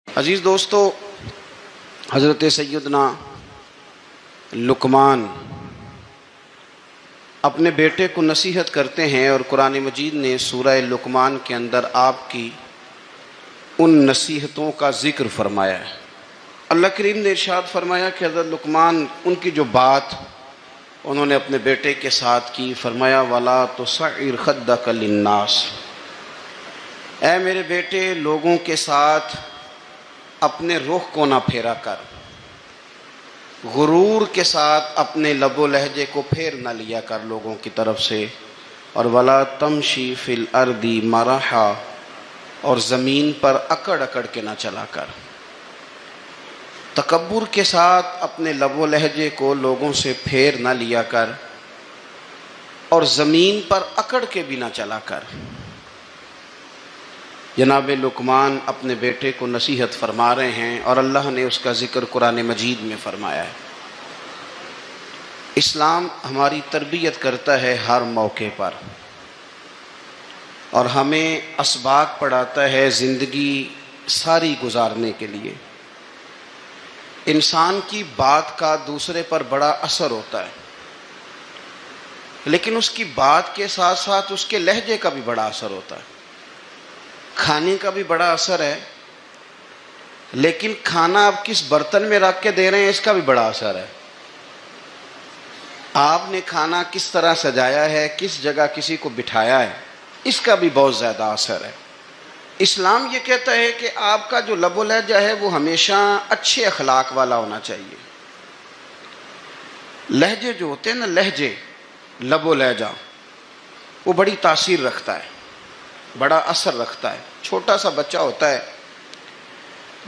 عزیز دوستو، حضرت سیدنا لقمان اپنے بیٹے کو نصیحت کرتے ہیں، اور قرآن مجید نے سورہ لقمان کے اندر آپ کی ان نصیحتوں کا ذکر فرمایا ہے۔ اللہ کریم نے ارشاد فرمایا کہ حضرت لقمان ان کی جو بات انہوں نے اپنے بیٹے کے ساتھ کی، فرمایا وَلَا تُصَعِّرْ خَدَّكَ لِلنَّاسِ، اے میرے بیٹے لوگوں کے ساتھ اپنے رخ کو نہ پھیرا کر، غرور کے ساتھ اپنے لب و لہجے کو پھیر نہ لیا کر لوگوں کی طرف سے، اور وَلَا تَمْشِي فِي الْأَرْضِ مَرَحًا، اور زمین پر اکڑ اکڑ کے نہ چلا کر۔ تکبر کے ساتھ اپنے لب و لہجے کو لوگوں سے پھیر نہ لیا کر، اور زمین پر اکڑ کے بھی نہ چلا کر۔ جناب لقمان اپنے بیٹے کو نصیحت فرما رہے ہیں، اور اللہ نے اس کا ذکر قرآن مجید میں فرمایا ہے۔ اسلام ہماری تربیت کرتا ہے ہر موقع پر، اور ہمیں اسباق پڑھاتا ہے زندگی ساری گزارنے کے لیے۔ انسان کی بات کا دوسرے پر بڑا اثر ہوتا ہے، لیکن اس کی بات کے ساتھ ساتھ اس کے لہجے کا بھی بڑا اثر ہوتا ہے۔ کھانے کا بھی بڑا اثر ہے، لیکن کھانا آپ کس برتن میں رکھ کے دے رہے ہیں اس کا بھی بڑا اثر ہے۔ آپ نے کھانا کس طرح سجایا ہے، کس جگہ کسی کو بٹھایا ہے، اس کا بھی بہت زیادہ اثر ہے۔ اسلام یہ کہتا ہے کہ آپ کا جو لب و لہجہ ہے وہ ہمیشہ اچھے اخلاق والا ہونا چاہیے۔ لہجے جو ہوتے ہیں نا، لہجے، لب و لہجہ، وہ بڑی تاثیر رکھتا ہے، بڑا اثر رکھتا ہے۔ چھوٹا سا بچہ ہوتا ہے،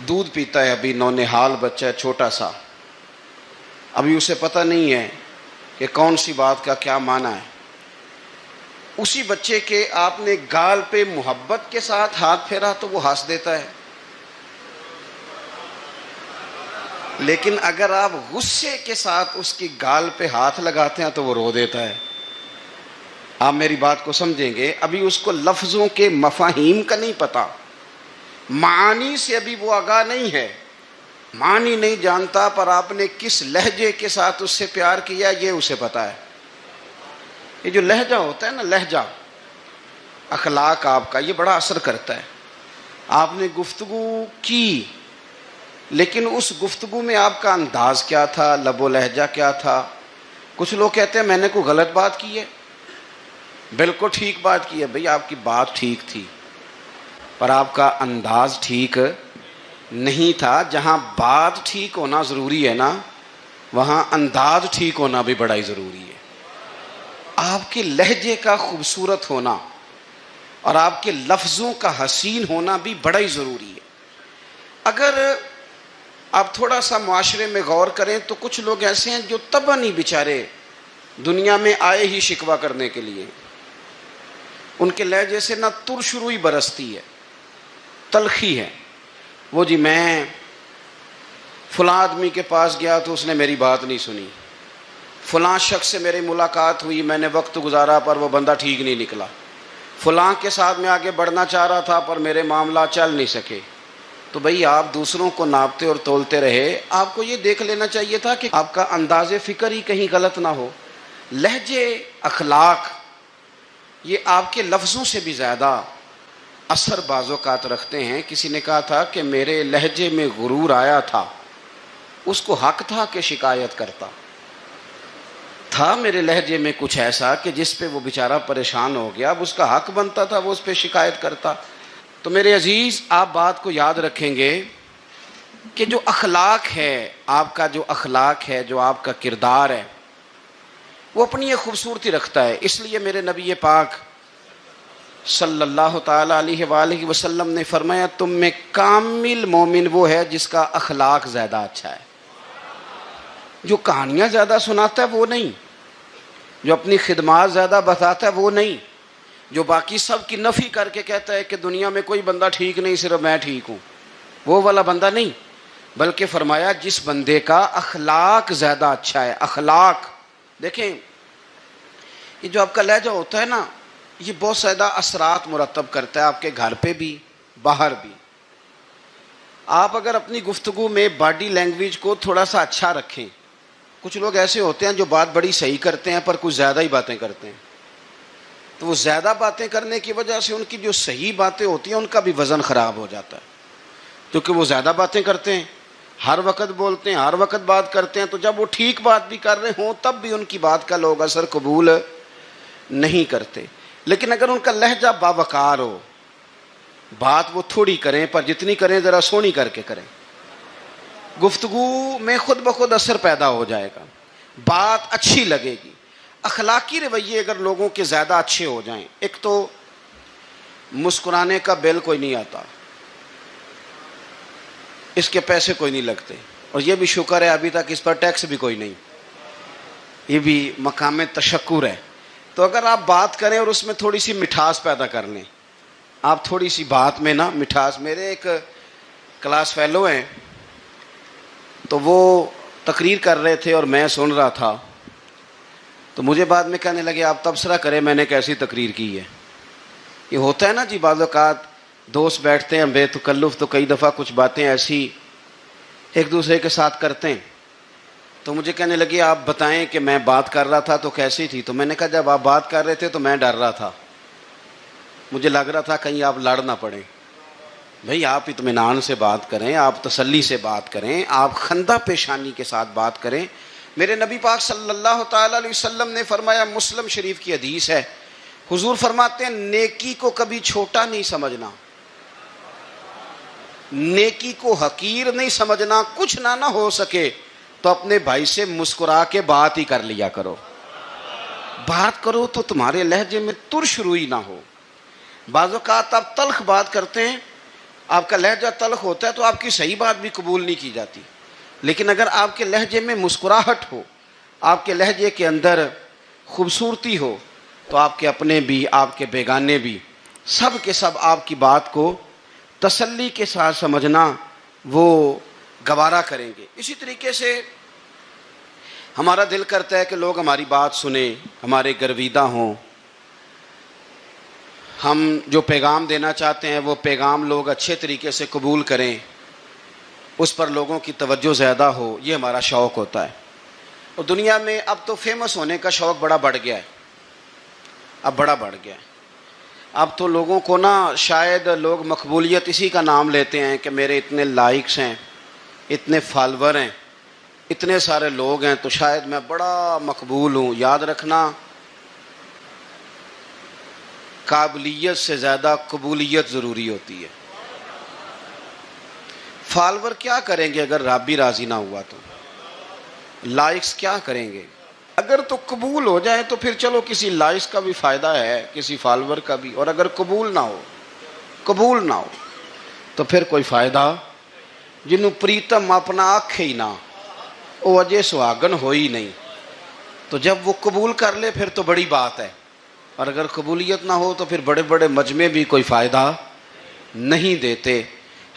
دودھ پیتا ہے، ابھی نونہال بچہ ہے چھوٹا سا، ابھی اسے پتہ نہیں ہے کہ کون سی بات کا کیا معنی ہے۔ اسی بچے کے آپ نے گال پہ محبت کے ساتھ ہاتھ پھیرا تو وہ ہنس دیتا ہے، لیکن اگر آپ غصے کے ساتھ اس کی گال پہ ہاتھ لگاتے ہیں تو وہ رو دیتا ہے۔ آپ میری بات کو سمجھیں گے، ابھی اس کو لفظوں کے مفاہیم کا نہیں پتہ، معانی سے ابھی وہ آگاہ نہیں ہے، معنی نہیں جانتا، پر آپ نے کس لہجے کے ساتھ اس سے پیار کیا یہ اسے پتہ ہے۔ یہ جو لہجہ ہوتا ہے نا، لہجہ، اخلاق آپ کا، یہ بڑا اثر کرتا ہے۔ آپ نے گفتگو کی، لیکن اس گفتگو میں آپ کا انداز کیا تھا، لب و لہجہ کیا تھا۔ کچھ لوگ کہتے ہیں میں نے کوئی غلط بات کی ہے، بالکل ٹھیک بات کی ہے بھئی، آپ کی بات ٹھیک تھی، پر آپ کا انداز ٹھیک نہیں تھا۔ جہاں بات ٹھیک ہونا ضروری ہے نا، وہاں انداز ٹھیک ہونا بھی بڑا ہی ضروری ہے۔ آپ کے لہجے کا خوبصورت ہونا اور آپ کے لفظوں کا حسین ہونا بھی بڑا ہی ضروری ہے۔ اگر آپ تھوڑا سا معاشرے میں غور کریں تو کچھ لوگ ایسے ہیں جو طبعاً ہی بیچارے دنیا میں آئے ہی شکوہ کرنے کے لیے، ان کے لہجے سے نہ ترش روئی برستی ہے، تلخی ہے۔ وہ جی میں فلاں آدمی کے پاس گیا تو اس نے میری بات نہیں سنی، فلاں شخص سے میری ملاقات ہوئی، میں نے وقت گزارا پر وہ بندہ ٹھیک نہیں نکلا، فلاں کے ساتھ میں آگے بڑھنا چاہ رہا تھا پر میرے معاملات چل نہیں سکے۔ تو بھئی آپ دوسروں کو ناپتے اور تولتے رہے، آپ کو یہ دیکھ لینا چاہیے تھا کہ آپ کا انداز فکر ہی کہیں غلط نہ ہو۔ لہجے، اخلاق، یہ آپ کے لفظوں سے بھی زیادہ اثر بعض اوقات رکھتے ہیں۔ کسی نے کہا تھا کہ میرے لہجے میں غرور آیا تھا، اس کو حق تھا کہ شکایت کرتا تھا، میرے لہجے میں کچھ ایسا کہ جس پہ وہ بیچارہ پریشان ہو گیا، اب اس کا حق بنتا تھا وہ اس پہ شکایت کرتا۔ تو میرے عزیز، آپ بات کو یاد رکھیں گے کہ جو اخلاق ہے، آپ کا جو اخلاق ہے، جو آپ کا کردار ہے، وہ اپنی ایک خوبصورتی رکھتا ہے۔ اس لیے میرے نبی پاک صلی اللہ تعالی علیہ وآلہ وسلم نے فرمایا تم میں کامل مومن وہ ہے جس کا اخلاق زیادہ اچھا ہے۔ جو کہانیاں زیادہ سناتا ہے وہ نہیں، جو اپنی خدمات زیادہ بتاتا ہے وہ نہیں، جو باقی سب کی نفی کر کے کہتا ہے کہ دنیا میں کوئی بندہ ٹھیک نہیں، صرف میں ٹھیک ہوں، وہ والا بندہ نہیں، بلکہ فرمایا جس بندے کا اخلاق زیادہ اچھا ہے۔ اخلاق دیکھیں، یہ جو آپ کا لہجہ ہوتا ہے نا، یہ بہت زیادہ اثرات مرتب کرتا ہے آپ کے گھر پہ بھی، باہر بھی۔ آپ اگر اپنی گفتگو میں باڈی لینگویج کو تھوڑا سا اچھا رکھیں، کچھ لوگ ایسے ہوتے ہیں جو بات بڑی صحیح کرتے ہیں پر کچھ زیادہ ہی باتیں کرتے ہیں، تو وہ زیادہ باتیں کرنے کی وجہ سے ان کی جو صحیح باتیں ہوتی ہیں ان کا بھی وزن خراب ہو جاتا ہے، کیونکہ وہ زیادہ باتیں کرتے ہیں، ہر وقت بولتے ہیں، ہر وقت بات کرتے ہیں، تو جب وہ ٹھیک بات بھی کر رہے ہوں تب بھی ان کی بات کا لوگ اثر قبول نہیں کرتے۔ لیکن اگر ان کا لہجہ باوقار ہو، بات وہ تھوڑی کریں پر جتنی کریں ذرا سونی کر کے کریں، گفتگو میں خود بخود اثر پیدا ہو جائے گا، بات اچھی لگے گی۔ اخلاقی رویے اگر لوگوں کے زیادہ اچھے ہو جائیں، ایک تو مسکرانے کا بل کوئی نہیں آتا، اس کے پیسے کوئی نہیں لگتے، اور یہ بھی شکر ہے ابھی تک اس پر ٹیکس بھی کوئی نہیں، یہ بھی مقام تشکر ہے۔ تو اگر آپ بات کریں اور اس میں تھوڑی سی مٹھاس پیدا کر لیں، آپ تھوڑی سی بات میں نا مٹھاس، میرے ایک کلاس فیلو ہیں تو وہ تقریر کر رہے تھے اور میں سن رہا تھا، تو مجھے بعد میں کہنے لگے آپ تبصرہ کریں میں نے کیسی تقریر کی ہے۔ یہ ہوتا ہے نا جی، بعض اوقات دوست بیٹھتے ہیں بے تکلف تو کئی دفعہ کچھ باتیں ایسی ایک دوسرے کے ساتھ کرتے ہیں، تو مجھے کہنے لگے آپ بتائیں کہ میں بات کر رہا تھا تو کیسی تھی؟ تو میں نے کہا جب آپ بات کر رہے تھے تو میں ڈر رہا تھا، مجھے لگ رہا تھا کہیں آپ لڑ نہ پڑیں۔ بھئی آپ اطمینان سے بات کریں، آپ تسلی سے بات کریں، آپ خندہ پیشانی کے ساتھ بات کریں۔ میرے نبی پاک صلی اللہ تعالی علیہ وسلم نے فرمایا، مسلم شریف کی حدیث ہے، حضور فرماتے ہیں نیکی کو کبھی چھوٹا نہیں سمجھنا، نیکی کو حقیر نہیں سمجھنا، کچھ نہ ہو سکے تو اپنے بھائی سے مسکرا کے بات ہی کر لیا کرو، بات کرو تو تمہارے لہجے میں ترش روئی نہ ہو۔ بعض اوقات آپ تلخ بات کرتے ہیں، آپ کا لہجہ تلخ ہوتا ہے تو آپ کی صحیح بات بھی قبول نہیں کی جاتی، لیکن اگر آپ کے لہجے میں مسکراہٹ ہو، آپ کے لہجے کے اندر خوبصورتی ہو، تو آپ کے اپنے بھی آپ کے بیگانے بھی سب کے سب آپ کی بات کو تسلی کے ساتھ سمجھنا وہ گوارا کریں گے۔ اسی طریقے سے ہمارا دل کرتا ہے کہ لوگ ہماری بات سنیں، ہمارے گرویدہ ہوں، ہم جو پیغام دینا چاہتے ہیں وہ پیغام لوگ اچھے طریقے سے قبول کریں، اس پر لوگوں کی توجہ زیادہ ہو، یہ ہمارا شوق ہوتا ہے۔ اور دنیا میں اب تو فیمس ہونے کا شوق بڑا بڑھ گیا ہے، اب بڑا بڑھ گیا ہے۔ اب تو لوگوں کو نا شاید لوگ مقبولیت اسی کا نام لیتے ہیں کہ میرے اتنے لائکس ہیں، اتنے فالور ہیں، اتنے سارے لوگ ہیں تو شاید میں بڑا مقبول ہوں۔ یاد رکھنا، قابلیت سے زیادہ قبولیت ضروری ہوتی ہے۔ فالور کیا کریں گے اگر رب بھی راضی نہ ہوا تو؟ لائکس کیا کریں گے؟ اگر تو قبول ہو جائے تو پھر چلو کسی لائکس کا بھی فائدہ ہے، کسی فالور کا بھی، اور اگر قبول نہ ہو تو پھر کوئی فائدہ جنوں پریتم اپنا آنکھ ہی نہ وہ اجے سہاگن ہوئی نہیں، تو جب وہ قبول کر لے پھر تو بڑی بات ہے، اور اگر قبولیت نہ ہو تو پھر بڑے بڑے مجمع بھی کوئی فائدہ نہیں دیتے۔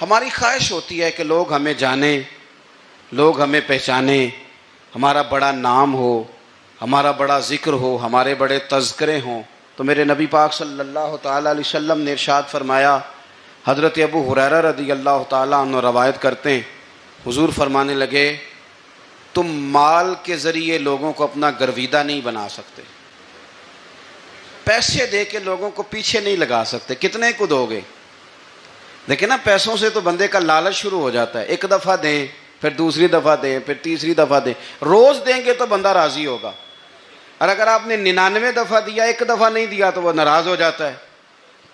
ہماری خواہش ہوتی ہے کہ لوگ ہمیں جانیں، لوگ ہمیں پہچانیں، ہمارا بڑا نام ہو، ہمارا بڑا ذکر ہو، ہمارے بڑے تذکرے ہوں۔ تو میرے نبی پاک صلی اللہ تعالیٰ علیہ وسلم نے ارشاد فرمایا، حضرت ابو ہریرہ رضی اللہ تعالیٰ عنہ روایت کرتے ہیں، حضور فرمانے لگے تم مال کے ذریعے لوگوں کو اپنا گرویدہ نہیں بنا سکتے، پیسے دے کے لوگوں کو پیچھے نہیں لگا سکتے۔ کتنے کو دو گے؟ دیکھیں نا، پیسوں سے تو بندے کا لالچ شروع ہو جاتا ہے، ایک دفعہ دیں، پھر دوسری دفعہ دیں، پھر تیسری دفعہ دیں، روز دیں گے تو بندہ راضی ہوگا، اور اگر آپ نے 99 دفعہ دیا، ایک دفعہ نہیں دیا تو وہ ناراض ہو جاتا ہے،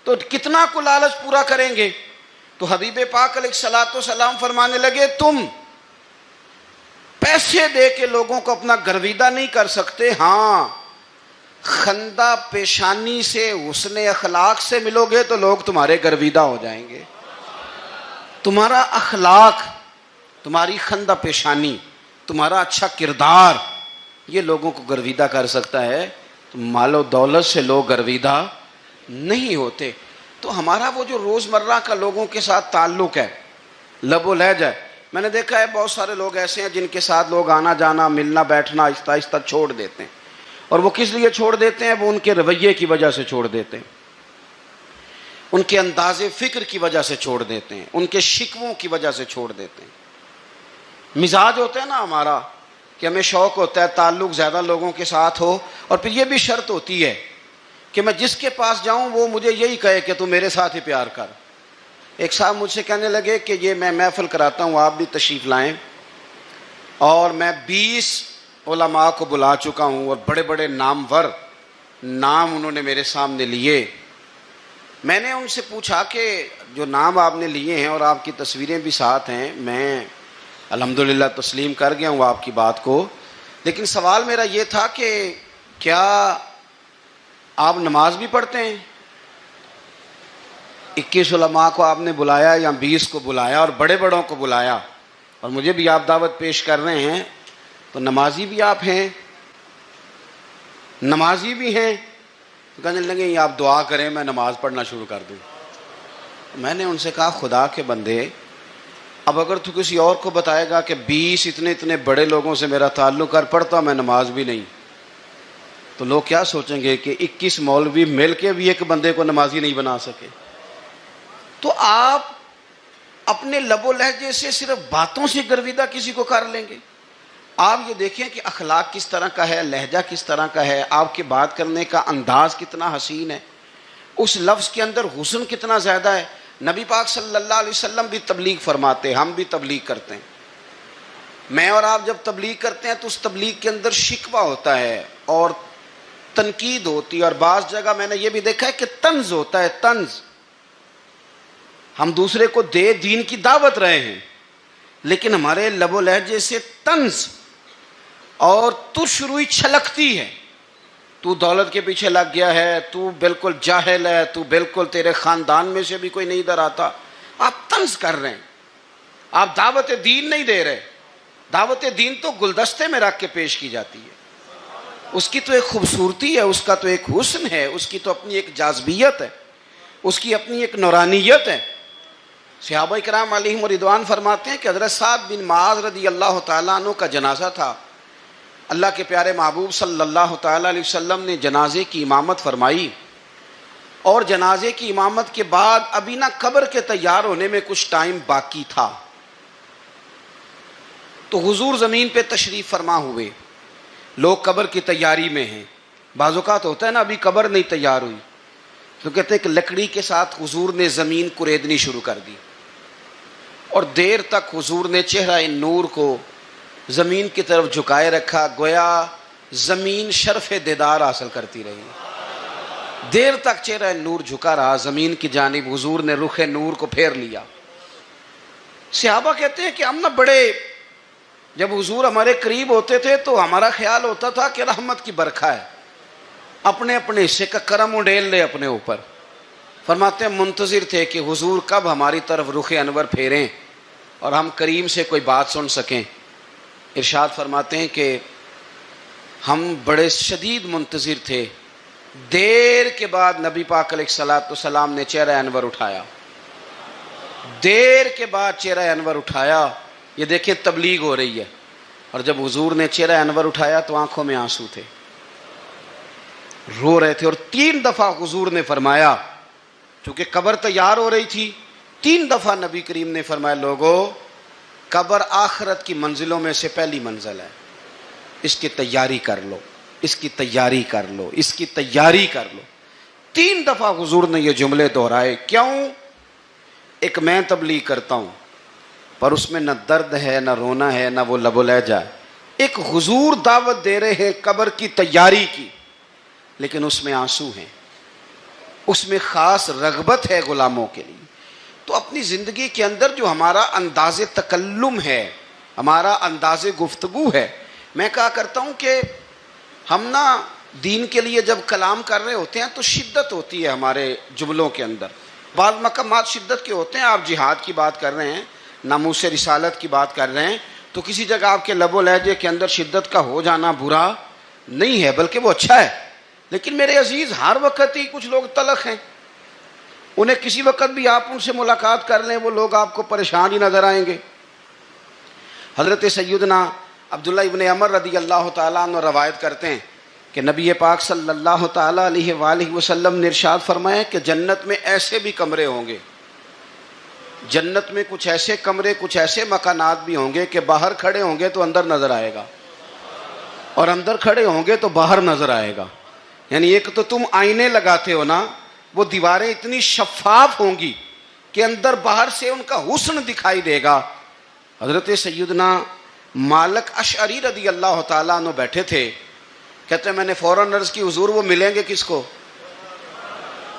تو کتنا کو لالچ پورا کریں گے؟ تو حبیب پاک علیہ الصلوۃ والسلام فرمانے لگے تم پیسے دے کے لوگوں کو اپنا گرویدہ نہیں کر سکتے، ہاں خندہ پیشانی سے، حسن اخلاق سے ملو گے تو لوگ تمہارے گرویدہ ہو جائیں گے۔ تمہارا اخلاق، تمہاری خندہ پیشانی، تمہارا اچھا کردار، یہ لوگوں کو گرویدہ کر سکتا ہے۔ تو مال و دولت سے لوگ گرویدہ نہیں ہوتے۔ تو ہمارا وہ جو روزمرہ کا لوگوں کے ساتھ تعلق ہے، لب و لہجہ ہے، میں نے دیکھا ہے بہت سارے لوگ ایسے ہیں جن کے ساتھ لوگ آنا جانا، ملنا بیٹھنا آہستہ آہستہ چھوڑ دیتے ہیں، اور وہ کس لیے چھوڑ دیتے ہیں؟ وہ ان کے رویے کی وجہ سے چھوڑ دیتے ہیں۔ ان کے انداز فکر کی وجہ سے چھوڑ دیتے ہیں، ان کے شکووں کی وجہ سے چھوڑ دیتے ہیں۔ مزاج ہوتا ہے نا ہمارا کہ ہمیں شوق ہوتا ہے تعلق زیادہ لوگوں کے ساتھ ہو، اور پھر یہ بھی شرط ہوتی ہے کہ میں جس کے پاس جاؤں وہ مجھے یہی کہے کہ تو میرے ساتھ ہی پیار کر۔ ایک صاحب مجھ سے کہنے لگے کہ یہ میں محفل کراتا ہوں، آپ بھی تشریف لائیں، اور میں 20 علماء کو بلا چکا ہوں اور بڑے بڑے نامور نام انہوں نے میرے سامنے لیے۔ میں نے ان سے پوچھا کہ جو نام آپ نے لیے ہیں اور آپ کی تصویریں بھی ساتھ ہیں، میں الحمدللہ تسلیم کر گیا ہوں آپ کی بات کو، لیکن سوال میرا یہ تھا کہ کیا آپ نماز بھی پڑھتے ہیں؟ 21 علماء کو آپ نے بلایا یا 20 کو بلایا اور بڑے بڑوں کو بلایا، اور مجھے بھی آپ دعوت پیش کر رہے ہیں، تو نمازی بھی آپ ہیں؟ نمازی بھی ہیں؟ تو کہنے لگے آپ دعا کریں میں نماز پڑھنا شروع کر دوں۔ میں نے ان سے کہا خدا کے بندے، اب اگر تو کسی اور کو بتائے گا کہ 20 اتنے بڑے لوگوں سے میرا تعلق کر، پڑھتا میں نماز بھی نہیں، تو لوگ کیا سوچیں گے کہ 21 مولوی مل کے بھی ایک بندے کو نمازی نہیں بنا سکے۔ تو آپ اپنے لب و لہجے سے صرف باتوں سے گرویدہ کسی کو کر لیں گے؟ آپ یہ دیکھیں کہ اخلاق کس طرح کا ہے، لہجہ کس طرح کا ہے، آپ کے بات کرنے کا انداز کتنا حسین ہے، اس لفظ کے اندر حسن کتنا زیادہ ہے۔ نبی پاک صلی اللہ علیہ وسلم بھی تبلیغ فرماتے، ہم بھی تبلیغ کرتے ہیں۔ میں اور آپ جب تبلیغ کرتے ہیں تو اس تبلیغ کے اندر شکوہ ہوتا ہے اور تنقید ہوتی ہے، اور بعض جگہ میں نے یہ بھی دیکھا ہے کہ طنز ہوتا ہے، طنز۔ ہم دوسرے کو دین کی دعوت رہے ہیں، لیکن ہمارے لب و لہجے سے طنز اور تش روئی چھلکتی ہے۔ تو دولت کے پیچھے لگ گیا ہے، تو بالکل جاہل ہے، تو بالکل تیرے خاندان میں سے بھی کوئی نہیں ادھر آتا۔ آپ طنز کر رہے ہیں، آپ دعوت دین نہیں دے رہے۔ دعوت دین تو گلدستے میں رکھ کے پیش کی جاتی ہے، اس کی تو ایک خوبصورتی ہے، اس کا تو ایک حسن ہے، اس کی تو اپنی ایک جاذبیت ہے، اس کی اپنی ایک نورانیت ہے۔ صحابہ کرام علیہم رضوان فرماتے ہیں کہ حضرت سعد بن معاذ رضی اللہ تعالیٰ عنہ کا جنازہ تھا، اللہ کے پیارے محبوب صلی اللہ تعالیٰ علیہ وسلم نے جنازے کی امامت فرمائی، اور جنازے کی امامت کے بعد ابھی نہ قبر کے تیار ہونے میں کچھ ٹائم باقی تھا، تو حضور زمین پہ تشریف فرما ہوئے، لوگ قبر کی تیاری میں ہیں۔ بعض اوقات ہوتا ہے نا ابھی قبر نہیں تیار ہوئی، تو کہتے ہیں کہ لکڑی کے ساتھ حضور نے زمین کریدنی شروع کر دی، اور دیر تک حضور نے چہرہ نور کو زمین کی طرف جھکائے رکھا، گویا زمین شرف دیدار حاصل کرتی رہی۔ دیر تک چہرہ نور جھکا رہا زمین کی جانب، حضور نے رخ نور کو پھیر لیا۔ صحابہ کہتے ہیں کہ ہم نہ بڑے، جب حضور ہمارے قریب ہوتے تھے تو ہمارا خیال ہوتا تھا کہ رحمت کی برکھا ہے، اپنے اپنے حصے کا کرم اڈیل لے اپنے اوپر۔ فرماتے ہیں منتظر تھے کہ حضور کب ہماری طرف رخ انور پھیریں اور ہم کریم سے کوئی بات سن سکیں۔ ارشاد فرماتے ہیں کہ ہم بڑے شدید منتظر تھے، دیر کے بعد نبی پاک علیہ الصلوۃ والسلام نے چہرہ انور اٹھایا، دیر کے بعد چہرہ انور اٹھایا۔ یہ دیکھیں تبلیغ ہو رہی ہے، اور جب حضور نے چہرہ انور اٹھایا تو آنکھوں میں آنسو تھے، رو رہے تھے، اور 3 دفعہ حضور نے فرمایا، چونکہ قبر تیار ہو رہی تھی، 3 دفعہ نبی کریم نے فرمایا لوگو قبر آخرت کی منزلوں میں سے پہلی منزل ہے، اس کی تیاری کر لو، اس کی تیاری کر لو، اس کی تیاری کر لو۔ 3 دفعہ حضور نے یہ جملے دہرائے۔ کیوں؟ ایک میں تبلیغ کرتا ہوں پر اس میں نہ درد ہے، نہ رونا ہے، نہ وہ لب و لہجہ ہے۔ ایک حضور دعوت دے رہے ہیں قبر کی تیاری کی، لیکن اس میں آنسو ہیں، اس میں خاص رغبت ہے غلاموں کے لیے۔ تو اپنی زندگی کے اندر جو ہمارا انداز تکلم ہے، ہمارا انداز گفتگو ہے، میں کہا کرتا ہوں کہ ہم نا دین کے لیے جب کلام کر رہے ہوتے ہیں تو شدت ہوتی ہے ہمارے جملوں کے اندر، بعض مقامات شدت کے ہوتے ہیں۔ آپ جہاد کی بات کر رہے ہیں، ناموس رسالت کی بات کر رہے ہیں، تو کسی جگہ آپ کے لب و لہجے کے اندر شدت کا ہو جانا برا نہیں ہے، بلکہ وہ اچھا ہے۔ لیکن میرے عزیز، ہر وقت ہی کچھ لوگ تلخ ہیں، انہیں کسی وقت بھی آپ ان سے ملاقات کر لیں وہ لوگ آپ کو پریشان ہی نظر آئیں گے۔ حضرت سیدنا عبداللہ ابن عمر رضی اللہ تعالیٰ عنہ روایت کرتے ہیں کہ نبی پاک صلی اللہ تعالیٰ علیہ وآلہ وسلم نے ارشاد فرمایا کہ جنت میں ایسے بھی کمرے ہوں گے، جنت میں کچھ ایسے کمرے، کچھ ایسے مکانات بھی ہوں گے کہ باہر کھڑے ہوں گے تو اندر نظر آئے گا، اور اندر کھڑے ہوں گے تو باہر نظر آئے گا. یعنی ایک تو تم آئینے لگاتے ہو نا، وہ دیواریں اتنی شفاف ہوں گی کہ اندر باہر سے ان کا حسن دکھائی دے گا. حضرت سیدنا مالک اشعری رضی اللہ تعالیٰ عنہ بیٹھے تھے، کہتے ہیں میں نے فوراً عرض کی حضور وہ ملیں گے کس کو؟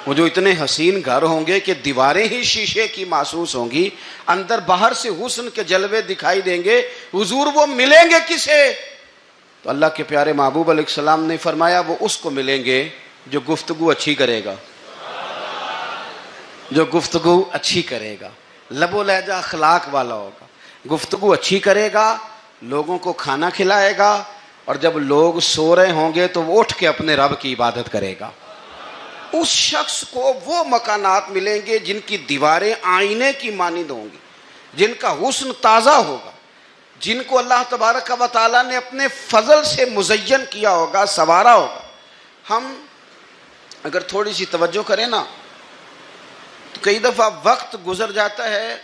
وہ جو اتنے حسین گھر ہوں گے کہ دیواریں ہی شیشے کی محسوس ہوں گی، اندر باہر سے حسن کے جلوے دکھائی دیں گے، حضور وہ ملیں گے کسے؟ تو اللہ کے پیارے محبوب علیہ السلام نے فرمایا وہ اس کو ملیں گے جو گفتگو اچھی کرے گا، جو گفتگو اچھی کرے گا، لب و لہجہ اخلاق والا ہوگا، گفتگو اچھی کرے گا، لوگوں کو کھانا کھلائے گا، اور جب لوگ سو رہے ہوں گے تو وہ اٹھ کے اپنے رب کی عبادت کرے گا. اس شخص کو وہ مکانات ملیں گے جن کی دیواریں آئینے کی مانند ہوں گی، جن کا حسن تازہ ہوگا، جن کو اللہ تبارک و تعالیٰ نے اپنے فضل سے مزین کیا ہوگا، سنوارا ہوگا. ہم اگر تھوڑی سی توجہ کریں نا تو کئی دفعہ وقت گزر جاتا ہے،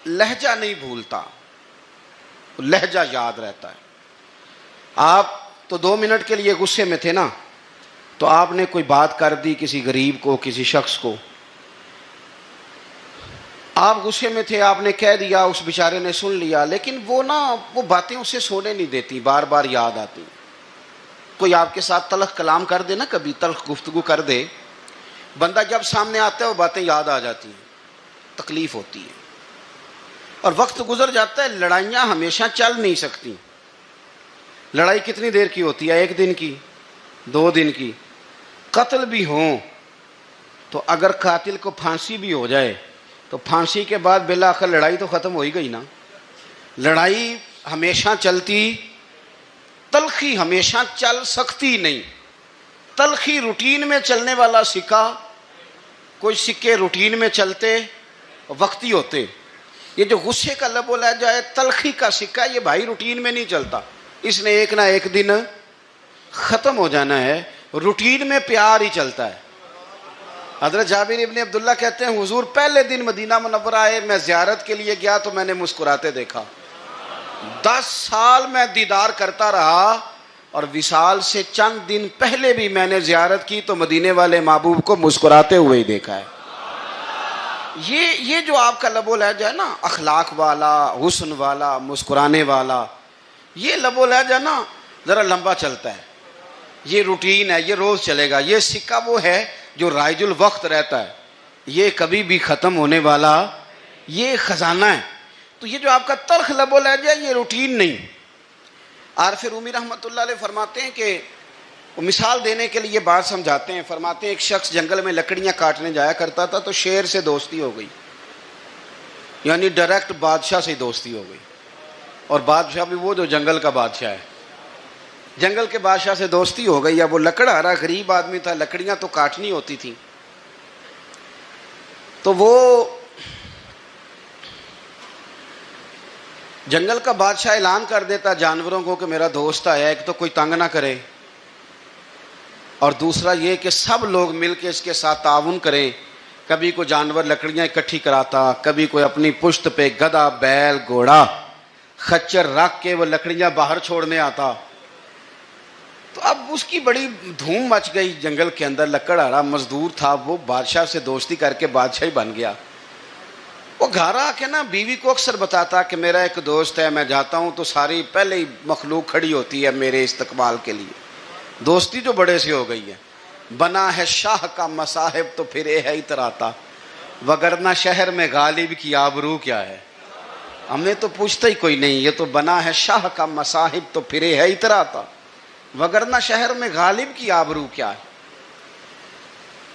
لہجہ نہیں بھولتا، لہجہ یاد رہتا ہے. آپ تو 2 منٹ کے لیے غصے میں تھے نا، تو آپ نے کوئی بات کر دی کسی غریب کو، کسی شخص کو، آپ غصے میں تھے، آپ نے کہہ دیا، اس بیچارے نے سن لیا، لیکن وہ باتیں اسے سونے نہیں دیتی، بار بار یاد آتی. کوئی آپ کے ساتھ تلخ کلام کر دے نا، کبھی تلخ گفتگو کر دے، بندہ جب سامنے آتا ہے وہ باتیں یاد آ جاتی ہیں، تکلیف ہوتی ہے. اور وقت گزر جاتا ہے، لڑائیاں ہمیشہ چل نہیں سکتی. لڑائی کتنی دیر کی ہوتی ہے؟ 1 دن کی، 2 دن کی. قتل بھی ہوں تو اگر قاتل کو پھانسی بھی ہو جائے تو پھانسی کے بعد بالآخر لڑائی تو ختم ہو ہی گئی نا. لڑائی ہمیشہ چلتی، تلخی ہمیشہ چل سکتی نہیں. تلخی روٹین میں چلنے والا سکہ، کوئی سکے روٹین میں چلتے وقتی ہوتے. یہ جو غصے کا لب و لہجہ ہے، تلخی کا سکہ، یہ بھائی روٹین میں نہیں چلتا، اس نے ایک نہ ایک دن ختم ہو جانا ہے. روٹین میں پیار ہی چلتا ہے. حضرت جابر ابن عبداللہ کہتے ہیں حضور پہلے دن مدینہ منورہ آئے، میں زیارت کے لیے گیا تو میں نے مسکراتے دیکھا. 10 سال میں دیدار کرتا رہا، اور وصال سے چند دن پہلے بھی میں نے زیارت کی تو مدینے والے محبوب کو مسکراتے ہوئے ہی دیکھا ہے. یہ جو آپ کا لب و لہجہ ہے نا، اخلاق والا، حسن والا، مسکرانے والا، یہ لب و لہجہ نا ذرا لمبا چلتا ہے. یہ روٹین ہے، یہ روز چلے گا. یہ سکہ وہ ہے جو رائج الوقت رہتا ہے، یہ کبھی بھی ختم ہونے والا یہ خزانہ ہے. تو یہ جو آپ کا تلخ لب و لہجہ ہے، یہ روٹین نہیں. عارف رومی رحمۃ اللہ علیہ فرماتے ہیں کہ وہ مثال دینے کے لیے بات سمجھاتے ہیں. فرماتے ہیں ایک شخص جنگل میں لکڑیاں کاٹنے جایا کرتا تھا تو شیر سے دوستی ہو گئی، یعنی ڈائریکٹ بادشاہ سے دوستی ہو گئی. اور بادشاہ بھی وہ جو جنگل کا بادشاہ ہے، جنگل کے بادشاہ سے دوستی ہو گئی. اب وہ لکڑہارا غریب آدمی تھا، لکڑیاں تو کاٹنی ہوتی تھیں. تو وہ جنگل کا بادشاہ اعلان کر دیتا جانوروں کو کہ میرا دوست آیا، ایک تو کوئی تنگ نہ کرے، اور دوسرا یہ کہ سب لوگ مل کے اس کے ساتھ تعاون کریں. کبھی کوئی جانور لکڑیاں اکٹھی کراتا، کبھی کوئی اپنی پشت پہ گدھا، بیل، گھوڑا، خچر رکھ کے وہ لکڑیاں باہر چھوڑنے آتا. تو اب اس کی بڑی دھوم مچ گئی جنگل کے اندر. لکڑہارا مزدور تھا، وہ بادشاہ سے دوستی کر کے بادشاہ ہی بن گیا. وہ گھر آ کے نا بیوی کو اکثر بتاتا کہ میرا ایک دوست ہے، میں جاتا ہوں تو ساری پہلے ہی مخلوق کھڑی ہوتی ہے میرے استقبال کے لیے. دوستی جو بڑے سے ہو گئی ہے. بنا ہے شاہ کا مصاحب تو پھر ہے اتراتا، وگرنہ شہر میں غالب کی آبرو کیا ہے. ہم نے تو پوچھتا ہی کوئی نہیں، یہ تو بنا ہے شاہ کا مصاحب تو پھر ہے اتراتا، وگرنہ شہر میں غالب کی آبرو کیا ہے.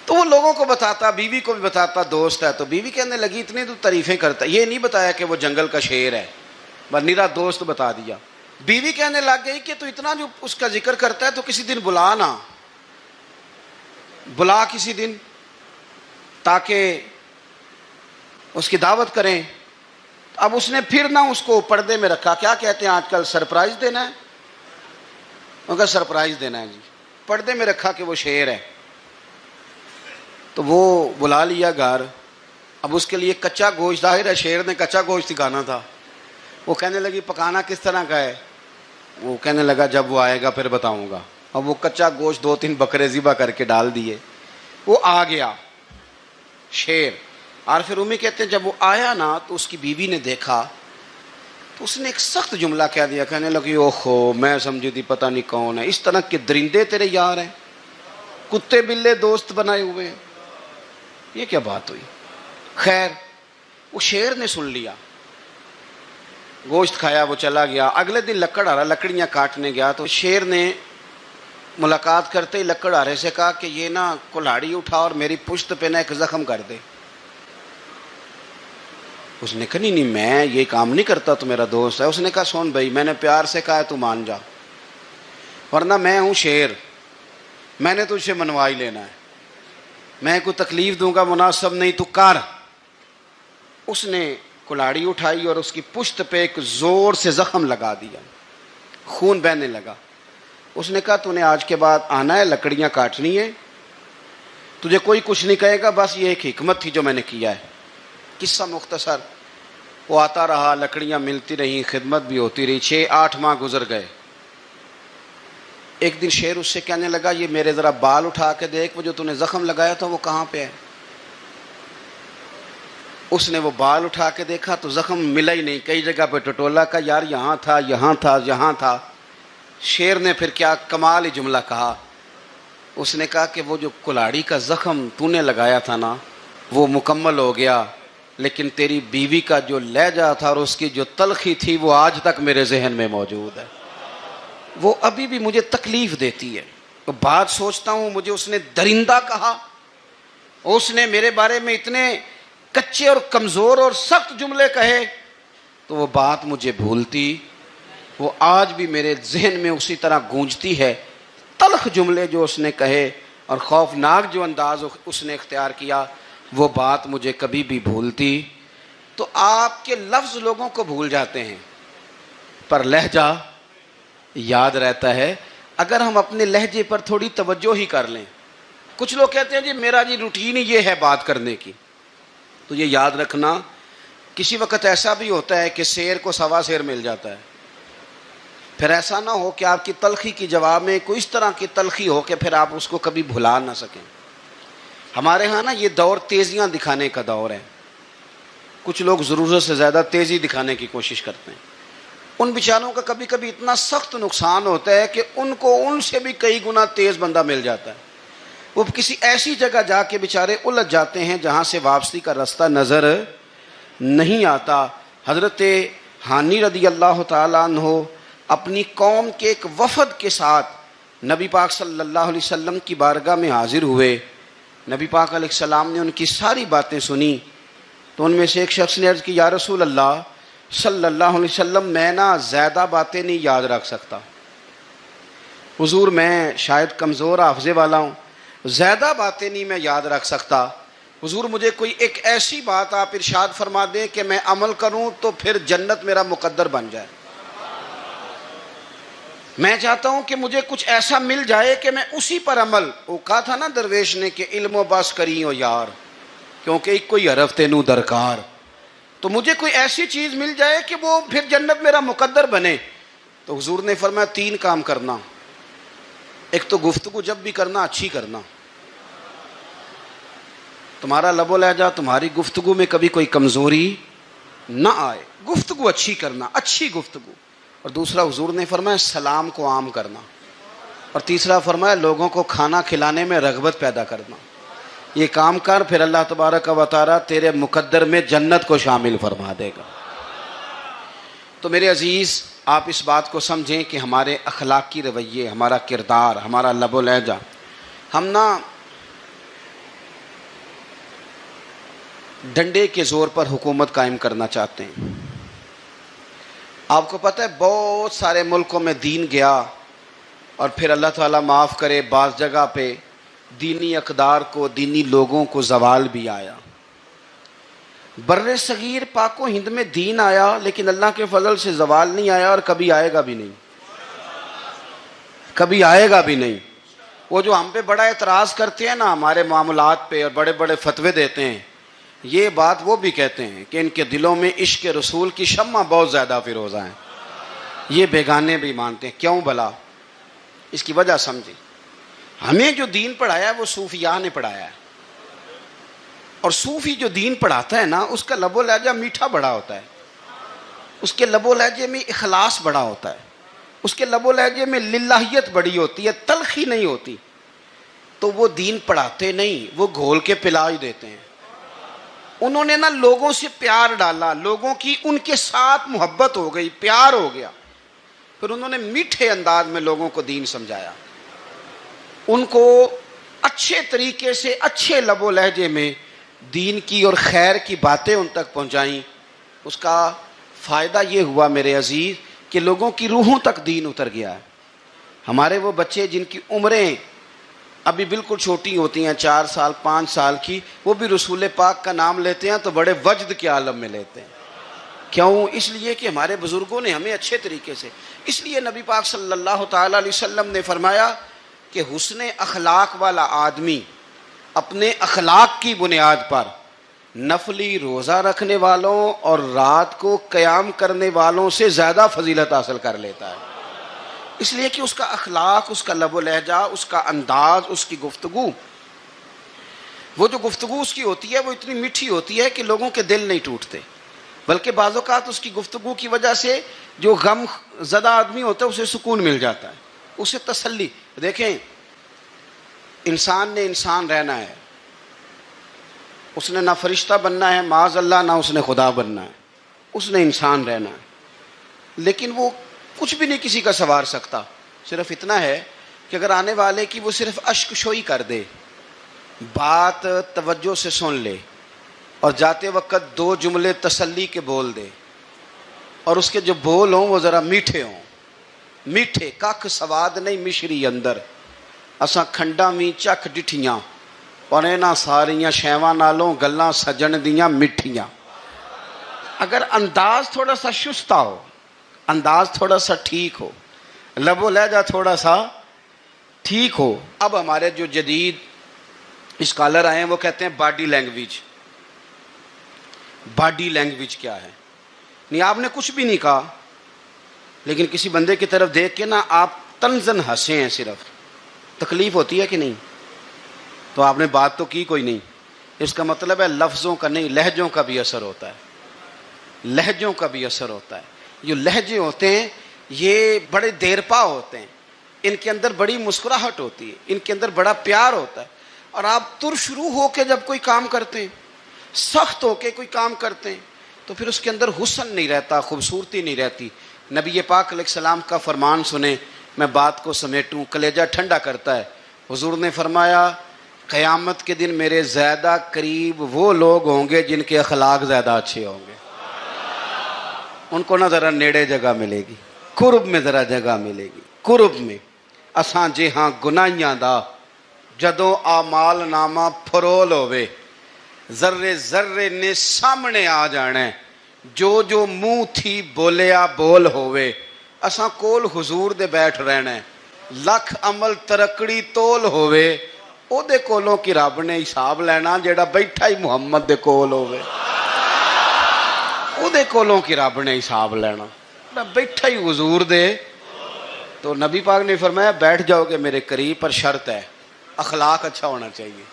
تو وہ لوگوں کو بتاتا، بیوی کو بھی بتاتا دوست ہے. تو بیوی کہنے لگی اتنی تو تعریفیں کرتا، یہ نہیں بتایا کہ وہ جنگل کا شیر ہے، بس نیرا دوست بتا دیا. بیوی کہنے لگ گئی کہ تو اتنا جو اس کا ذکر کرتا ہے تو کسی دن بلا نا، بلا کسی دن تاکہ اس کی دعوت کریں. اب اس نے پھر نہ اس کو پردے میں رکھا. کیا کہتے ہیں آج کل، سرپرائز دینا ہے. ان کا سرپرائز دینا ہے جی. پردے میں رکھا کہ وہ شیر ہے. تو وہ بلا لیا گھر. اب اس کے لیے کچا گوشت، ظاہر ہے شیر نے کچا گوشت سکھانا تھا. وہ کہنے لگی پکانا کس طرح کا ہے؟ وہ کہنے لگا جب وہ آئے گا پھر بتاؤں گا. اب وہ کچا گوشت 2-3 بکرے ذبح کر کے ڈال دیے. وہ آ گیا شیر. اور پھر امی کہتے ہیں جب وہ آیا نا تو اس کی بیوی نے دیکھا تو اس نے ایک سخت جملہ کہہ دیا. کہنے لگی اوہو میں سمجھی تھی پتہ نہیں کون ہے، اس طرح کے درندے تیرے یار ہیں، کتے بلے دوست بنائے ہوئے ہیں، یہ کیا بات ہوئی؟ خیر وہ شیر نے سن لیا، گوشت کھایا، وہ چلا گیا. اگلے دن لکڑ آ رہا، لکڑیاں کاٹنے گیا تو شیر نے ملاقات کرتے ہی لکڑ آرے سے کہا کہ یہ نا کلاڑی اٹھا اور میری پشت پہ نا ایک زخم کر دے. اس نے کہا نہیں میں یہ کام نہیں کرتا، تو میرا دوست ہے. اس نے کہا سن بھائی میں نے پیار سے کہا ہے تو مان جا، ورنہ میں ہوں شیر، میں نے تجھ سے منوا ہی لینا ہے، میں کوئی تکلیف دوں گا مناسب نہیں، تو کر. اس نے کلاڑی اٹھائی اور اس کی پشت پہ ایک زور سے زخم لگا دیا، خون بہنے لگا. اس نے کہا تو نے آج کے بعد آنا ہے، لکڑیاں کاٹنی ہے، تجھے کوئی کچھ نہیں کہے گا، بس یہ ایک حکمت تھی جو میں نے کیا ہے. قصہ مختصر. وہ آتا رہا، لکڑیاں ملتی رہیں، خدمت بھی ہوتی رہی. 6-8 ماہ گزر گئے. ایک دن شیر اس سے کہنے لگا یہ میرے ذرا بال اٹھا کے دیکھ، وہ جو تو نے زخم لگایا تھا وہ کہاں پہ ہے؟ اس نے وہ بال اٹھا کے دیکھا تو زخم ملا ہی نہیں، کئی جگہ پہ ٹٹولا کا یار یہاں تھا یہاں تھا یہاں تھا. شیر نے پھر کیا کمال ہی جملہ کہا. اس نے کہا کہ وہ جو کلاڑی کا زخم تو نے لگایا تھا نا وہ مکمل ہو گیا، لیکن تیری بیوی کا جو لہجہ تھا اور اس کی جو تلخی تھی وہ آج تک میرے ذہن میں موجود ہے، وہ ابھی بھی مجھے تکلیف دیتی ہے. تو بات سوچتا ہوں مجھے اس نے درندہ کہا، اس نے میرے بارے میں اتنے کچے اور کمزور اور سخت جملے کہے، تو وہ بات مجھے بھولتی، وہ آج بھی میرے ذہن میں اسی طرح گونجتی ہے. تلخ جملے جو اس نے کہے اور خوفناک جو انداز اس نے اختیار کیا، وہ بات مجھے کبھی بھی بھولتی. تو آپ کے لفظ لوگوں کو بھول جاتے ہیں پر لہجہ یاد رہتا ہے اگر ہم اپنے لہجے پر تھوڑی توجہ ہی کر لیں. کچھ لوگ کہتے ہیں جی میرا جی روٹین ہی یہ ہے بات کرنے کی. تو یہ یاد رکھنا کسی وقت ایسا بھی ہوتا ہے کہ شیر کو سوا شیر مل جاتا ہے. پھر ایسا نہ ہو کہ آپ کی تلخی کی جواب میں کوئی اس طرح کی تلخی ہو کہ پھر آپ اس کو کبھی بھلا نہ سکیں. ہمارے ہاں نا یہ دور تیزیاں دکھانے کا دور ہے. کچھ لوگ ضرورت سے زیادہ تیزی دکھانے کی کوشش کرتے ہیں. ان بیچاروں کا کبھی کبھی اتنا سخت نقصان ہوتا ہے کہ ان کو ان سے بھی کئی گنا تیز بندہ مل جاتا ہے. وہ کسی ایسی جگہ جا کے بیچارے الجھ جاتے ہیں جہاں سے واپسی کا راستہ نظر نہیں آتا. حضرت ہانی رضی اللہ تعالیٰ عنہ اپنی قوم کے ایک وفد کے ساتھ نبی پاک صلی اللہ علیہ وسلم کی بارگاہ میں حاضر ہوئے. نبی پاک علیہ السلام نے ان کی ساری باتیں سنی. تو ان میں سے ایک شخص نے عرض کی یا رسول اللہ صلی اللہ علیہ وسلم میں نا زیادہ باتیں نہیں یاد رکھ سکتا. حضور میں شاید کمزور حافظے والا ہوں، زیادہ باتیں نہیں میں یاد رکھ سکتا. حضور مجھے کوئی ایک ایسی بات آپ ارشاد فرما دیں کہ میں عمل کروں تو پھر جنت میرا مقدر بن جائے. میں چاہتا ہوں کہ مجھے کچھ ایسا مل جائے کہ میں اسی پر عمل. وہ کہا تھا نا درویش نے کہ علم و بس کری ہو یار کیونکہ ایک کوئی حرف تینوں درکار. تو مجھے کوئی ایسی چیز مل جائے کہ وہ پھر جنت میرا مقدر بنے. تو حضور نے فرمایا 3 کام کرنا. ایک تو گفتگو جب بھی کرنا اچھی کرنا، تمہارا لب و لہجہ تمہاری گفتگو میں کبھی کوئی کمزوری نہ آئے، گفتگو اچھی کرنا، اچھی گفتگو. اور دوسرا حضور نے فرمایا سلام کو عام کرنا. اور تیسرا فرمایا لوگوں کو کھانا کھلانے میں رغبت پیدا کرنا. یہ کام کر پھر اللہ تبارک و تعالیٰ تیرے مقدر میں جنت کو شامل فرما دے گا. تو میرے عزیز آپ اس بات کو سمجھیں کہ ہمارے اخلاقی رویے، ہمارا کردار، ہمارا لب و لہجہ، ہم نا ڈنڈے کے زور پر حکومت قائم کرنا چاہتے ہیں. آپ کو پتہ ہے بہت سارے ملکوں میں دین گیا اور پھر اللہ تعالیٰ معاف کرے بعض جگہ پہ دینی اقدار کو، دینی لوگوں کو زوال بھی آیا. بر صغیر پاک و ہند میں دین آیا لیکن اللہ کے فضل سے زوال نہیں آیا اور کبھی آئے گا بھی نہیں، کبھی آئے گا بھی نہیں. وہ جو ہم پہ بڑا اعتراض کرتے ہیں نا ہمارے معاملات پہ اور بڑے بڑے فتوے دیتے ہیں، یہ بات وہ بھی کہتے ہیں کہ ان کے دلوں میں عشق رسول کی شمع بہت زیادہ فیروزہ ہیں، یہ بیگانے بھی مانتے ہیں۔ کیوں بھلا؟ اس کی وجہ سمجھیں، ہمیں جو دین پڑھایا ہے وہ صوفیاء نے پڑھایا ہے، اور صوفی جو دین پڑھاتا ہے نا اس کا لب و لہجہ میٹھا بڑا ہوتا ہے، اس کے لب و لہجے میں اخلاص بڑا ہوتا ہے، اس کے لب و لہجے میں للہیت بڑی ہوتی ہے، تلخی نہیں ہوتی۔ تو وہ دین پڑھاتے نہیں، وہ گھول کے پلا ہی دیتے ہیں۔ انہوں نے نا لوگوں سے پیار ڈالا، لوگوں کی ان کے ساتھ محبت ہو گئی، پیار ہو گیا، پھر انہوں نے میٹھے انداز میں لوگوں کو دین سمجھایا، ان کو اچھے طریقے سے اچھے لب و لہجے میں دین کی اور خیر کی باتیں ان تک پہنچائیں۔ اس کا فائدہ یہ ہوا میرے عزیز کہ لوگوں کی روحوں تک دین اتر گیا ہے۔ ہمارے وہ بچے جن کی عمریں ابھی بالکل چھوٹی ہوتی ہیں، 4 سال 5 سال کی، وہ بھی رسول پاک کا نام لیتے ہیں تو بڑے وجد کے عالم میں لیتے ہیں۔ کیوں؟ اس لیے کہ ہمارے بزرگوں نے ہمیں اچھے طریقے سے، اس لیے نبی پاک صلی اللہ تعالی علیہ وسلم نے فرمایا کہ حسن اخلاق والا آدمی اپنے اخلاق کی بنیاد پر نفلی روزہ رکھنے والوں اور رات کو قیام کرنے والوں سے زیادہ فضیلت حاصل کر لیتا ہے، اس لیے کہ اس کا اخلاق، اس کا لب و لہجہ، اس کا انداز، اس کی گفتگو، وہ جو گفتگو اس کی ہوتی ہے وہ اتنی میٹھی ہوتی ہے کہ لوگوں کے دل نہیں ٹوٹتے، بلکہ بعض اوقات اس کی گفتگو کی وجہ سے جو غم زدہ آدمی ہوتا ہے اسے سکون مل جاتا ہے، اسے تسلی۔ دیکھیں، انسان نے انسان رہنا ہے، اس نے نہ فرشتہ بننا ہے معاذ اللہ، نہ اس نے خدا بننا ہے، اس نے انسان رہنا ہے، لیکن وہ کچھ بھی نہیں کسی کا سنوار سکتا، صرف اتنا ہے کہ اگر آنے والے کی وہ صرف اشک شوئی کر دے، بات توجہ سے سن لے اور جاتے وقت 2 جملے تسلی کے بول دے، اور اس کے جو بول ہوں وہ ذرا میٹھے ہوں، میٹھے، ککھ سواد نہیں مشری اندر، اساں کھنڈا می چکھ ڈٹھیاں پر انہاں ساریاں شیواں نالوں گلاں سجن دیاں مٹھیاں۔ اگر انداز تھوڑا سا شستہ ہو، انداز تھوڑا سا ٹھیک ہو، لب و لہجہ تھوڑا سا ٹھیک ہو۔ اب ہمارے جو جدید اسکالر آئے ہیں وہ کہتے ہیں باڈی لینگویج۔ باڈی لینگویج کیا ہے؟ نہیں، آپ نے کچھ بھی نہیں کہا، لیکن کسی بندے کی طرف دیکھ کے نا آپ طنزاً ہنسے ہیں، صرف تکلیف ہوتی ہے کہ نہیں؟ تو آپ نے بات تو کی کوئی نہیں، اس کا مطلب ہے لفظوں کا نہیں، لہجوں کا بھی اثر ہوتا ہے، لہجوں کا بھی اثر ہوتا ہے۔ جو لہجے ہوتے ہیں یہ بڑے دیر پا ہوتے ہیں، ان کے اندر بڑی مسکراہٹ ہوتی ہے، ان کے اندر بڑا پیار ہوتا ہے، اور آپ ترشروح ہو کے جب کوئی کام کرتے ہیں، سخت ہو کے کوئی کام کرتے ہیں، تو پھر اس کے اندر حسن نہیں رہتا، خوبصورتی نہیں رہتی۔ نبی پاک علیہ السلام کا فرمان سنیں، میں بات کو سمیٹوں، کلیجہ ٹھنڈا کرتا ہے۔ حضور نے فرمایا قیامت کے دن میرے زیادہ قریب وہ لوگ ہوں گے جن کے اخلاق زیادہ اچھے ہوں گے، ان کو نہ ذرا نیڑے جگہ ملے گی، قرب میں ذرا جگہ ملے گی، قرب میں۔ اساں جے ہاں گناہیاں دا جدوں اعمال نامہ پھرول ہوئے، ذرے ذرے نے سامنے آ جانا، جو جو منہ تھی بولیا بول ہوئے، اساں کول حضور دے بیٹھ رہنا، لکھ عمل ترکڑی تول ہوئے، او دے کولوں کی رب نے حساب لینا جیڑا بیٹھا ہی محمد دے کول ہوئے، او دے کولوں کی رب نے حساب لینا، بیٹھا ہی حضور دے۔ تو نبی پاک نے فرمایا بیٹھ جاؤ گے میرے قریب، پر شرط ہے اخلاق اچھا ہونا چاہیے،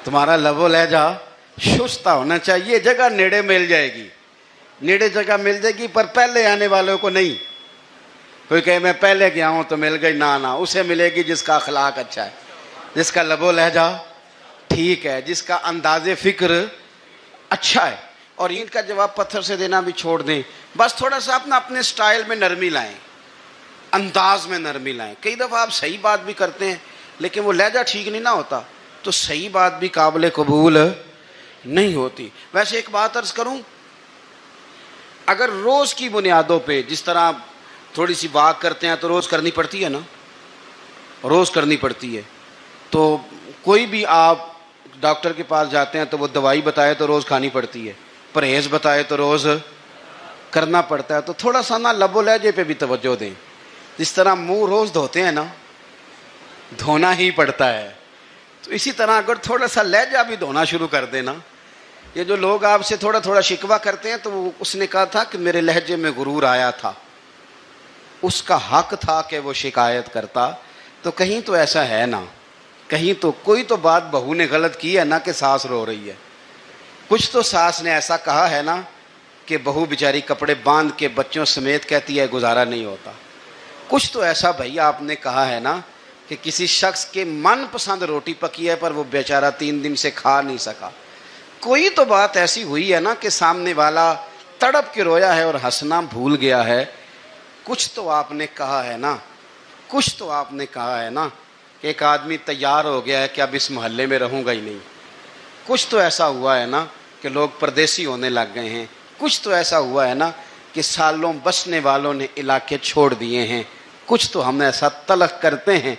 تمہارا لب و لہجہ شستہ ہونا چاہیے، جگہ نیڑے مل جائے گی، نیڑے جگہ مل جائے گی، پر پہلے آنے والوں کو نہیں۔ کوئی کہے میں پہلے گیا ہوں تو مل گئی، نہ اسے ملے گی جس کا اخلاق اچھا ہے، جس کا لب و لہجہ ٹھیک ہے، جس کا انداز فکر اچھا ہے۔ اور ان کا جواب پتھر سے دینا بھی چھوڑ دیں، بس تھوڑا سا اپنے سٹائل میں نرمی لائیں، انداز میں نرمی لائیں۔ کئی دفعہ آپ صحیح بات بھی کرتے ہیں لیکن وہ لہجہ ٹھیک نہیں نہ ہوتا تو صحیح بات بھی قابل قبول نہیں ہوتی۔ ویسے ایک بات عرض کروں، اگر روز کی بنیادوں پہ جس طرح تھوڑی سی واک کرتے ہیں تو روز کرنی پڑتی ہے نا، روز کرنی پڑتی ہے، تو کوئی بھی آپ ڈاکٹر کے پاس جاتے ہیں تو وہ دوائی بتائے تو روز کھانی پڑتی ہے، پرہیز بتائے تو روز کرنا پڑتا ہے، تو تھوڑا سا نا لب و لہجے پہ بھی توجہ دیں۔ جس طرح منہ روز دھوتے ہیں نا، دھونا ہی پڑتا ہے. تو اسی طرح اگر تھوڑا سا لہجہ بھی دھونا شروع کر دینا. یہ جو لوگ آپ سے تھوڑا تھوڑا شکوہ کرتے ہیں تو اس نے کہا تھا کہ میرے لہجے میں غرور آیا تھا, اس کا حق تھا کہ وہ شکایت کرتا. تو کہیں تو ایسا ہے نا, کہیں تو کوئی تو بات بہو نے غلط کی ہے نا کہ ساس رو رہی ہے. کچھ تو ساس نے ایسا کہا ہے نا کہ بہو بیچاری کپڑے باندھ کے بچوں سمیت کہتی ہے گزارا نہیں ہوتا. کچھ تو ایسا بھائی آپ نے کہا ہے نا کہ کسی شخص کے من پسند روٹی پکی ہے پر وہ بیچارہ 3 دن سے کھا نہیں سکا. کوئی تو بات ایسی ہوئی ہے نا کہ سامنے والا تڑپ کے رویا ہے اور ہنسنا بھول گیا ہے. کچھ تو آپ نے کہا ہے نا, کچھ تو آپ نے کہا ہے نا کہ ایک آدمی تیار ہو گیا ہے کہ اب اس محلے میں رہوں گا ہی نہیں. کچھ تو ایسا ہوا ہے نا کہ لوگ پردیسی ہونے لگ گئے ہیں. کچھ تو ایسا ہوا ہے نا کہ سالوں بسنے والوں نے علاقے چھوڑ دیے ہیں. کچھ تو ہم ایسا تلخ کرتے ہیں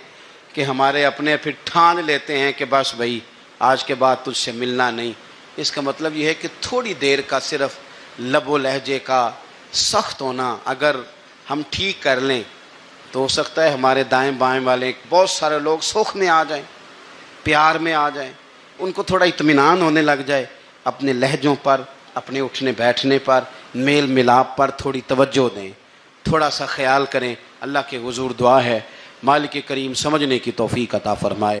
کہ ہمارے اپنے پھر ٹھان لیتے ہیں کہ بس بھائی آج کے بعد تجھ سے ملنا نہیں. اس کا مطلب یہ ہے کہ تھوڑی دیر کا صرف لب و لہجے کا سخت ہونا اگر ہم ٹھیک کر لیں تو ہو سکتا ہے ہمارے دائیں بائیں والے بہت سارے لوگ سوکھ میں آ جائیں, پیار میں آ جائیں, ان کو تھوڑا اطمینان ہونے لگ جائے. اپنے لہجوں پر, اپنے اٹھنے بیٹھنے پر, میل ملاپ پر تھوڑی توجہ دیں, تھوڑا سا خیال کریں. اللہ کے حضور دعا ہے مالک کریم سمجھنے کی توفیق عطا فرمائے.